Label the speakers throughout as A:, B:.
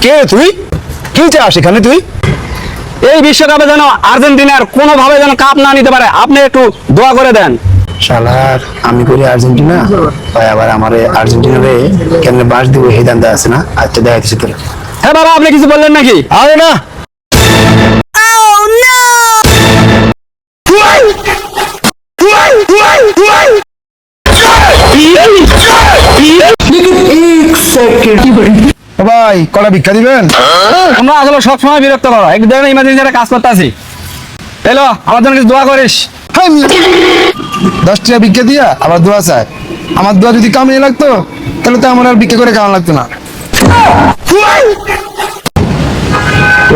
A: কে তুই? কি চাস এখানে তুই?
B: এই বিশ্বকাপে যেন আর্জেন্টিনার কোনোভাবে যেন কাপ না নিতে পারে, আপনি একটু দোয়া করে দেন।
A: শালার আমি করি আর্জেন্টিনা, ভাই আবার আমারে আর্জেন্টিনারে কেমনে বাস দিব এই দান্দা আছে না? আচ্ছা দেখাইতেছি তোর।
B: হ্যাঁ বাবা, আপনি কিছু বললেন নাকি?
A: আরে না, ভাই কটা ভিক্ষা দিবেন?
B: তোমরা আসলে সবসময় বিরক্ত করো, একটু দেখো ইমার্জেন্সি একটা কাজ করতে আছি। এলো আমার জন্য কিছু দোয়া করিস।
A: 10 টাকা ভিক্ষা দিয়া আবার দোয়া চায়। আমার দোয়া যদি কামিয়ে লাগতো তাহলে তো আমার আর ভিক্ষা করে খাওয়া লাগতো না।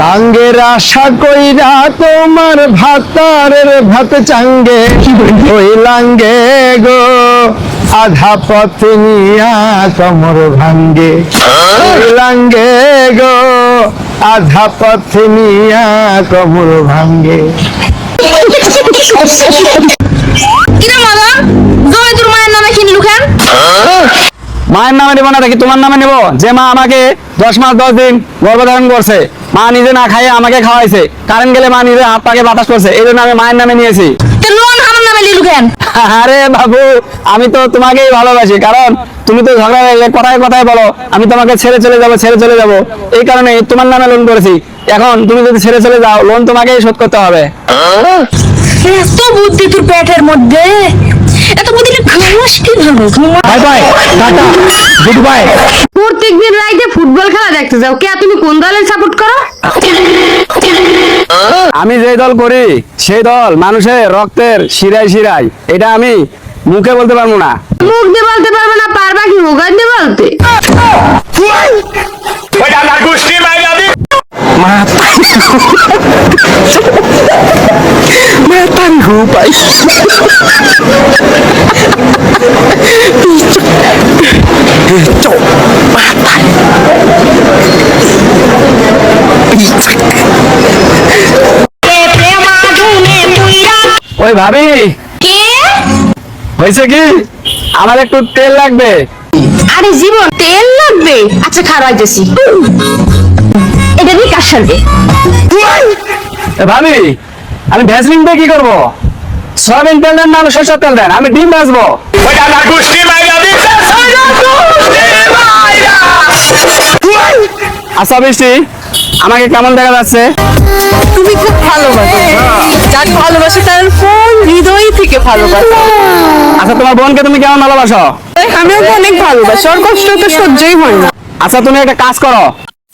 A: লাঙ্গের আশা কইরা তোমার ভাতারের ভাত চাঙ্গে, ওই লাঙ্গে গো আধা পথ নিয়া কমর ভাঙ্গে, ওই লাঙ্গে গো আধা পথ নিয়া কমর ভাঙ্গে।
C: কিরে মদন, জমি তোর মায়ের নামে কিনলু কেন?
B: মায়ের নামে নেবো না দেখি তোমার নামে নেবো? যে মা আমাকে 10 মাস 10 দিন গর্ভধারণ করছে, মা নিজে না খাইয়ে আমাকে খাওয়াইছে, কারেন্ট গেলে মা নিজে হাত পাকে বাতাস করছে, এই জন্য আমি মায়ের নামে নিয়েছি।
C: তো লোন আমার নামে লিলু কেন?
B: আরে বাবু, আমি তো তোমাকেই ভালোবাসি, কারণ তুমি তো ঝগড়া লাগলে কথায় কথায় বলো আমি তোমাকে ছেড়ে চলে যাব, এই কারণে তোমার নামে লোন করেছি। এখন তুমি যদি ছেড়ে চলে যাও, লোন তোমাকেই শোধ করতে হবে।
C: এত বুদ্ধি তোর পেটের মধ্যে, এত বুদ্ধি ঘুমাস কিভাবে?
B: Bye bye, tata, good bye.
C: প্রত্যেকদিন রাইতে ফুটবল খেলা দেখতে যাও, কে তুমি কোন দলের সাপোর্ট করো?
B: আমি যে দল করি সেই দল মানুষের রক্তের শিরায় শিরায়, এটা আমি মুখে বলতে পারবো না।
C: মুখ দিয়ে বলতে পারবে না, পারবা কি হোগান দিয়ে বলতে?
B: ওই ভাবি,
C: কে?
B: হয়েছে কি, আমার একটু তেল লাগবে।
C: আরে জীবন, তেল লাগবে? আচ্ছা খাওয়াইতেছি, এটা দিয়ে কাজ সারবে।
B: ভাবি, আমি ভ্যাসলিন দিয়ে কি করবো? সয়াবিন তেল দেন না সরষের তেল দেন, আমি ডিম ভাজবো। আচ্ছা বৃষ্টি, আমাকে কেমন দেখা যাচ্ছে?
D: তুমি খুব ভালোবাসো, যাকে ভালোবাসো তার কোন হৃদয় থেকে ভালোবাসো।
B: আচ্ছা তোমার বোনকে তুমি কেমন ভালোবাসো?
D: আমিও তো অনেক ভালোবাসি, ওর কষ্ট তো সহ্যই হয় না।
B: আচ্ছা তুমি একটা কাজ করো,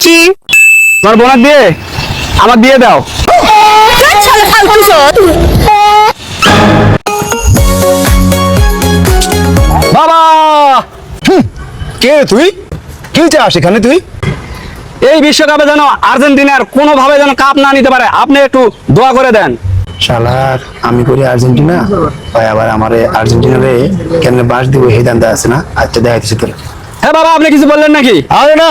D: কি?
B: তোমার বোনের দিয়ে আমার দিয়ে দাও।
D: ছাড়া ফালতু সব।
B: বাবা,
A: কে তুই? কি চাস এখানে তুই?
B: এই বিশ্বকাপে যেন আর্জেন্টিনার কোনোভাবে যেন কাপ না নিতে পারে, আপনি একটু দোয়া করে দেন।
A: শালার আমি করি আর্জেন্টিনা, ভাই আবার আমারে আর্জেন্টিনারে কেমনে বাস দিব এই দান্দা আছে না? আচ্ছা দেখাইতেছি তোর।
B: হ্যাঁ বাবা, আপনি কিছু বললেন নাকি?
A: আরে না,